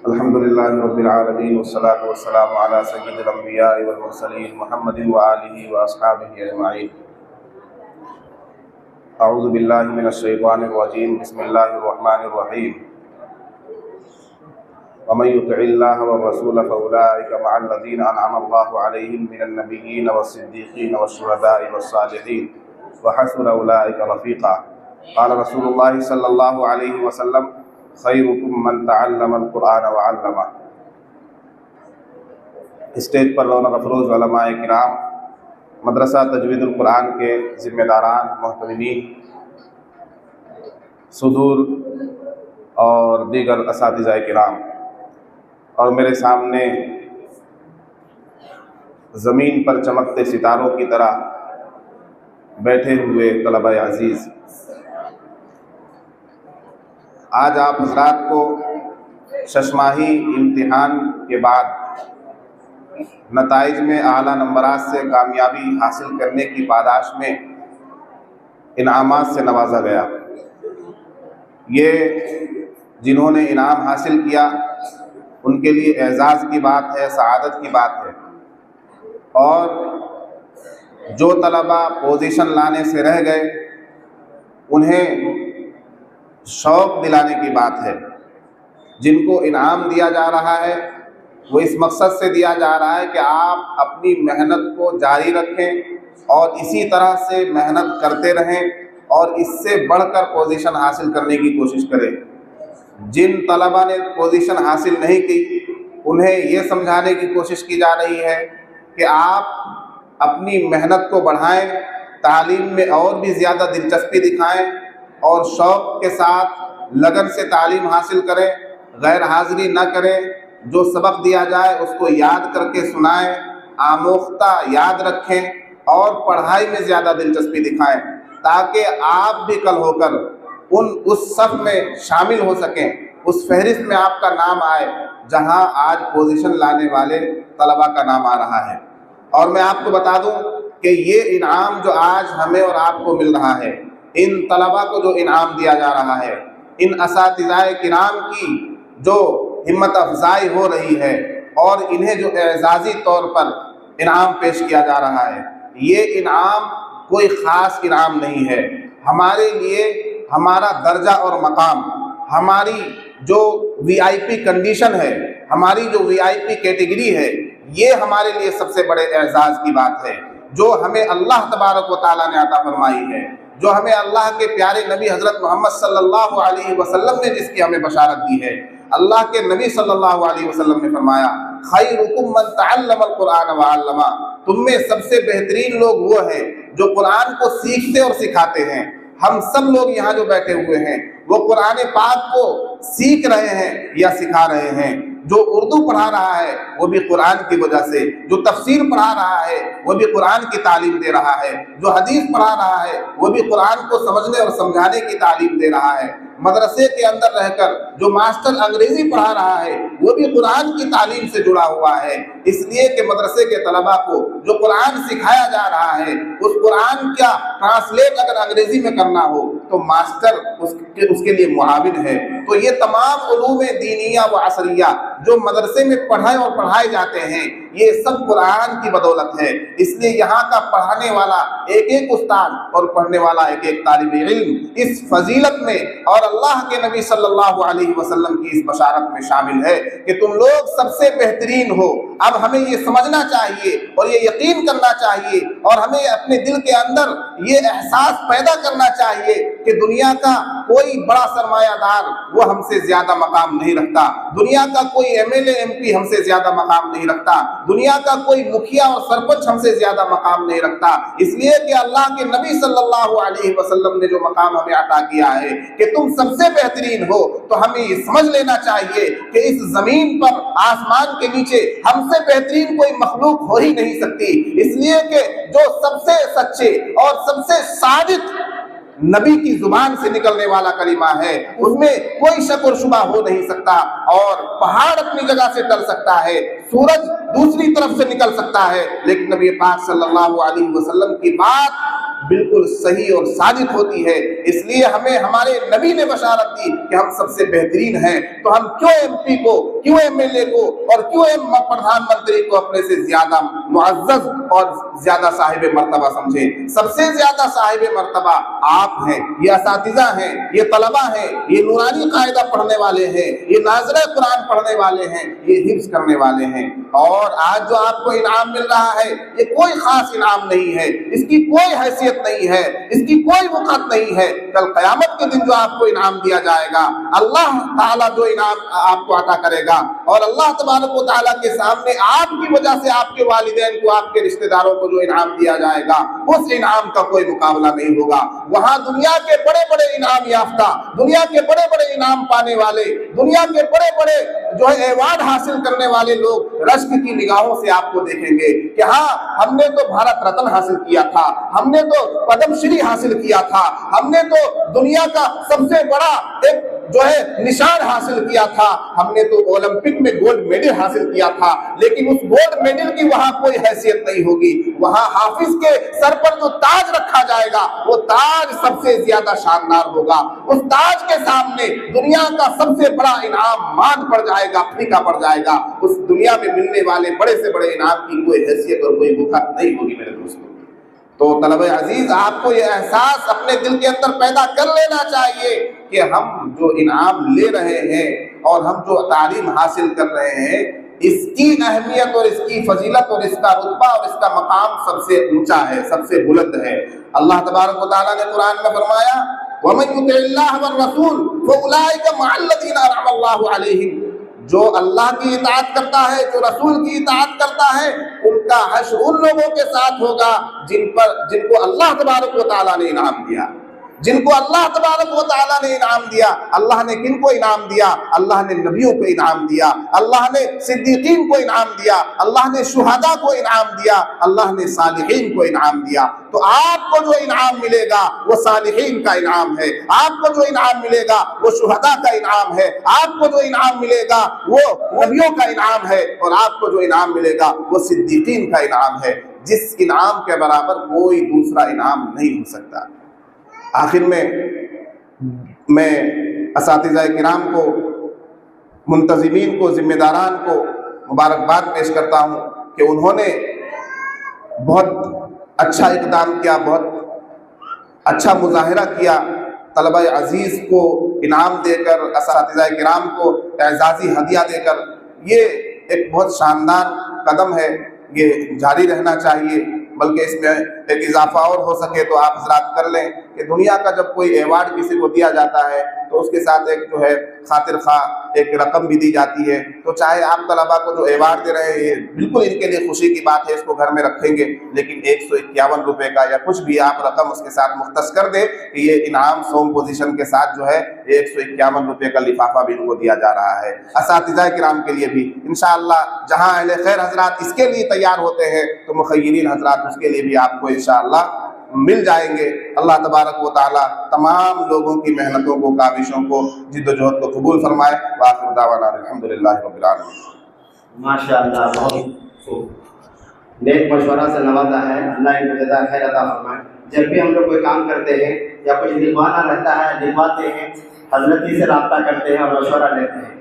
الحمد للہ رب العالمین والصلاة والسلام علی سید الانبیاء والمرسلین محمد وآلہ واصحابہ اجمعین۔ اعوذ باللہ من الشیطان الرجیم، بسم اللہ الرحمن الرحیم۔ ومن يطع اللہ والرسول فاولئک مع الذین انعم اللہ علیہم من النبیین والصدیقین والشہداء والصالحین وحسن اولئک رفیقا۔ قال رسول اللہ صلی اللہ علیہ وسلم خیرکم من تعلم القرآن وعلمہ۔ اسٹیج پر رونق افروز علماء کرام، مدرسہ تجوید القرآن کے ذمہ داران، محترمین، صدور اور دیگر اساتذہ کرام، اور میرے سامنے زمین پر چمکتے ستاروں کی طرح بیٹھے ہوئے طلبہ عزیز، آج آپ حضرات کو ششماہی امتحان کے بعد نتائج میں اعلیٰ نمبرات سے کامیابی حاصل کرنے کی پاداش میں انعامات سے نوازا گیا۔ یہ جنہوں نے انعام حاصل کیا ان کے لیے اعزاز کی بات ہے، سعادت کی بات ہے، اور جو طلبہ پوزیشن لانے سے رہ گئے انہیں شوق دلانے کی بات ہے۔ جن کو انعام دیا جا رہا ہے وہ اس مقصد سے دیا جا رہا ہے کہ آپ اپنی محنت کو جاری رکھیں اور اسی طرح سے محنت کرتے رہیں اور اس سے بڑھ کر پوزیشن حاصل کرنے کی کوشش کریں۔ جن طلبہ نے پوزیشن حاصل نہیں کی انہیں یہ سمجھانے کی کوشش کی جا رہی ہے کہ آپ اپنی محنت کو بڑھائیں، تعلیم میں اور بھی زیادہ دلچسپی دکھائیں اور شوق کے ساتھ لگن سے تعلیم حاصل کریں، غیر حاضری نہ کریں، جو سبق دیا جائے اس کو یاد کر کے سنائیں، آموختہ یاد رکھیں اور پڑھائی میں زیادہ دلچسپی دکھائیں تاکہ آپ بھی کل ہو کر اس صف میں شامل ہو سکیں، اس فہرست میں آپ کا نام آئے جہاں آج پوزیشن لانے والے طلبہ کا نام آ رہا ہے۔ اور میں آپ کو بتا دوں کہ یہ انعام جو آج ہمیں اور آپ کو مل رہا ہے، ان طلبہ کو جو انعام دیا جا رہا ہے، ان اساتذہ کرام کی جو ہمت افزائی ہو رہی ہے اور انہیں جو اعزازی طور پر انعام پیش کیا جا رہا ہے، یہ انعام کوئی خاص انعام نہیں ہے۔ ہمارے لیے ہمارا درجہ اور مقام، ہماری جو وی آئی پی کنڈیشن ہے، ہماری جو وی آئی پی کیٹیگری ہے، یہ ہمارے لیے سب سے بڑے اعزاز کی بات ہے جو ہمیں اللہ تبارک و تعالیٰ نے عطا فرمائی ہے، جو ہمیں اللہ کے پیارے نبی حضرت محمد صلی اللہ علیہ وسلم نے جس کی ہمیں بشارت دی ہے۔ اللہ کے نبی صلی اللہ علیہ وسلم نے فرمایا خیرکم من تعلم القرآن وعلمہ، تم میں سب سے بہترین لوگ وہ ہیں جو قرآن کو سیکھتے اور سکھاتے ہیں۔ ہم سب لوگ یہاں جو بیٹھے ہوئے ہیں وہ قرآن پاک کو سیکھ رہے ہیں یا سکھا رہے ہیں۔ جو اردو پڑھا رہا ہے وہ بھی قرآن کی وجہ سے، جو تفسیر پڑھا رہا ہے وہ بھی قرآن کی تعلیم دے رہا ہے، جو حدیث پڑھا رہا ہے وہ بھی قرآن کو سمجھنے اور سمجھانے کی تعلیم دے رہا ہے۔ مدرسے کے اندر رہ کر جو ماسٹر انگریزی پڑھا رہا ہے وہ بھی قرآن کی تعلیم سے جڑا ہوا ہے، اس لیے کہ مدرسے کے طلباء کو جو قرآن سکھایا جا رہا ہے اس قرآن کا ٹرانسلیٹ اگر انگریزی میں کرنا ہو تو ماسٹر اس کے لیے معاون ہے۔ تو یہ تمام علوم دینیہ و عصریہ جو مدرسے میں پڑھائے اور پڑھائے جاتے ہیں یہ سب قرآن کی بدولت ہے۔ اس لیے یہاں کا پڑھانے والا ایک ایک استاد اور پڑھنے والا ایک ایک طالب علم اس فضیلت میں اور اللہ کے نبی صلی اللہ علیہ وسلم کی اس بشارت میں شامل ہے کہ تم لوگ سب سے بہترین ہو۔ اب ہمیں یہ سمجھنا چاہیے اور یہ یقین کرنا چاہیے اور ہمیں اپنے دل کے اندر یہ احساس پیدا کرنا چاہیے کہ دنیا کا کوئی بڑا سرمایہ دار وہ ہم سے زیادہ مقام نہیں رکھتا، دنیا کا کوئی M L A M P ہم سے زیادہ مقام نہیں رکھتا، دنیا کا کوئی مکھیا اور سرپنچ ہم سے زیادہ مقام نہیں رکھتا، اس لیے کہ اللہ کے نبی صلی اللہ علیہ وسلم نے جو مقام ہمیں عطا کیا ہے کہ تم سب سے بہترین ہو، تو ہمیں یہ سمجھ لینا چاہیے کہ اس زمین پر آسمان کے نیچے ہم سے بہترین کوئی مخلوق ہو ہی نہیں سکتی، اس لیے کہ جو سب سے سچے اور سب سے صادق نبی کی زبان سے نکلنے والا کلمہ ہے اس میں کوئی شک اور شبہ ہو نہیں سکتا، اور پہاڑ اپنی جگہ سے ٹل سکتا ہے، سورج دوسری طرف سے نکل سکتا ہے، لیکن نبی پاک صلی اللہ علیہ وسلم کی بات بالکل صحیح اور صادق ہوتی ہے۔ اس لیے ہمیں ہمارے نبی نے بشارت دی کہ ہم سب سے بہترین ہیں، تو ہم کیوں ایم پی کو، کیوں ایم ایل اے کو اور کیوں پردھان منتری کو اپنے سے زیادہ معزز اور زیادہ صاحب مرتبہ سمجھیں؟ سب سے زیادہ صاحب مرتبہ آپ ہیں، یہ اساتذہ ہیں، یہ طلبہ ہیں، یہ نورانی قاعدہ پڑھنے والے ہیں، یہ ناظرہ قرآن پڑھنے والے ہیں، یہ حفظ کرنے والے ہیں۔ اور آج جو آپ کو انعام مل رہا ہے یہ کوئی خاص انعام نہیں ہے، اس کی کوئی حیثیت نہیں ہے، اس کی کوئی وقت نہیں ہے۔ کل قیامت کے دن جو آپ کو انعام دیا جائے گا، اللہ تعالیٰ جو انعام آپ کو عطا کرے گا، اور اللہ تبارک و تعالیٰ کے سامنے آپ کی وجہ سے آپ کے والدین کو، آپ کے رشتہ داروں کو جو انعام دیا جائے گا، اس انعام کا کوئی مقابلہ نہیں ہوگا۔ وہاں دنیا کے بڑے بڑے انعام یافتہ، دنیا کے بڑے بڑے انعام پانے والے، دنیا کے بڑے بڑے جو ہے ایوارڈ حاصل کرنے والے لوگ رشک کی نگاہوں سے آپ کو دیکھیں گے کہ ہاں ہم نے تو بھارت رتن حاصل کیا تھا، ہم نے تو پدم شری حاصل کیا تھا، ہم نے تو دنیا کا سب سے بڑا ایک جو ہے نشان حاصل کیا تھا، ہم نے تو اولمپک میں گولڈ میڈل حاصل کیا تھا، لیکن اس گولڈ میڈل کی وہاں کوئی حیثیت نہیں ہوگی۔ وہاں حافظ کے سر پر جو تاج رکھا جائے گا وہ تاج سب سے زیادہ شاندار ہوگا۔ اس تاج کے سامنے دنیا کا سب سے بڑا انعام مات پڑ جائے گا، پھیکا پڑ جائے گا۔ اس دنیا میں ملنے والے بڑے سے بڑے انعام کی کوئی حیثیت اور کوئی وقت نہیں ہوگی میرے دوستوں۔ تو طلبہ عزیز، آپ کو یہ احساس اپنے دل کے اندر پیدا کر لینا چاہیے کہ ہم جو انعام لے رہے ہیں اور ہم جو تعلیم حاصل کر رہے ہیں، اس کی اہمیت اور اس کی فضیلت اور اس کا رتبہ اور اس کا مقام سب سے اونچا ہے، سب سے بلند ہے۔ اللہ تبارک و تعالیٰ نے قرآن میں فرمایا وَمَن يُطِعِ اللَّهَ وَالرَّسُولَ فَأُولَٰئِكَ مَعَ الَّذِينَ أَنْعَمَ اللَّهُ عَلَيْهِمْ، جو اللہ کی اطاعت کرتا ہے، جو رسول کی اطاعت کرتا ہے، ان کا حشر ان لوگوں کے ساتھ ہوگا جن کو اللہ تبارک و تعالیٰ نے انعام دیا، جن کو اللہ تبارک و تعالیٰ نے انعام دیا۔ اللہ نے کن کو انعام دیا؟ اللہ نے نبیوں کو انعام دیا، اللہ نے صدیقین کو انعام دیا، اللہ نے شہداء کو انعام دیا، اللہ نے صالحین کو انعام دیا۔ تو آپ کو جو انعام ملے گا وہ صالحین کا انعام ہے، آپ کو جو انعام ملے گا وہ شہداء کا انعام ہے، آپ کو جو انعام ملے گا وہ نبیوں کا انعام ہے، اور آپ کو جو انعام ملے گا وہ صدیقین کا انعام ہے، جس انعام کے برابر کوئی دوسرا انعام نہیں ہو سکتا۔ آخر میں اساتذہ کرام کو، منتظمین کو، ذمہ داران کو مبارکباد پیش کرتا ہوں کہ انہوں نے بہت اچھا اقدام کیا، بہت اچھا مظاہرہ کیا، طلبہ عزیز کو انعام دے کر، اساتذہ کرام کو اعزازی ہدیہ دے کر۔ یہ ایک بہت شاندار قدم ہے، یہ جاری رہنا چاہیے، بلکہ اس میں ایک اضافہ اور ہو سکے تو آپ حضرات کر لیں کہ دنیا کا جب کوئی ایوارڈ کسی کو دیا جاتا ہے تو اس کے ساتھ ایک جو ہے خاطر خواہ ایک رقم بھی دی جاتی ہے۔ تو چاہے آپ طلباء کو جو ایوارڈ دے رہے ہیں یہ بالکل ان کے لیے خوشی کی بات ہے، اس کو گھر میں رکھیں گے، لیکن 151 روپے کا یا کچھ بھی آپ رقم اس کے ساتھ مختص کر دیں کہ یہ انعام سوم پوزیشن کے ساتھ جو ہے 151 روپے کا لفافہ بھی ان کو دیا جا رہا ہے۔ اساتذہ کرام کے لیے بھی انشاءاللہ جہاں اہل خیر حضرات اس کے لیے تیار ہوتے ہیں تو مخیرین حضرات اس کے لیے بھی آپ کو انشاءاللہ مل جائیں گے۔ اللہ تبارک و تعالی تمام لوگوں کی محنتوں کو، کاوشوں کو، جد و جہد کو قبول فرمائے۔ وآخر دعوانا الحمدللہ رب العالمین۔ ماشاءاللہ، بہت خوب، نیک مشورہ سے نوازا ہے، اللہ ان کو جزائے خیر عطا فرمائے۔ جب بھی ہم لوگ کوئی کام کرتے ہیں یا کچھ لکھوانا رہتا ہے، لکھواتے ہیں، حضرت جی سے رابطہ کرتے ہیں اور مشورہ لیتے ہیں۔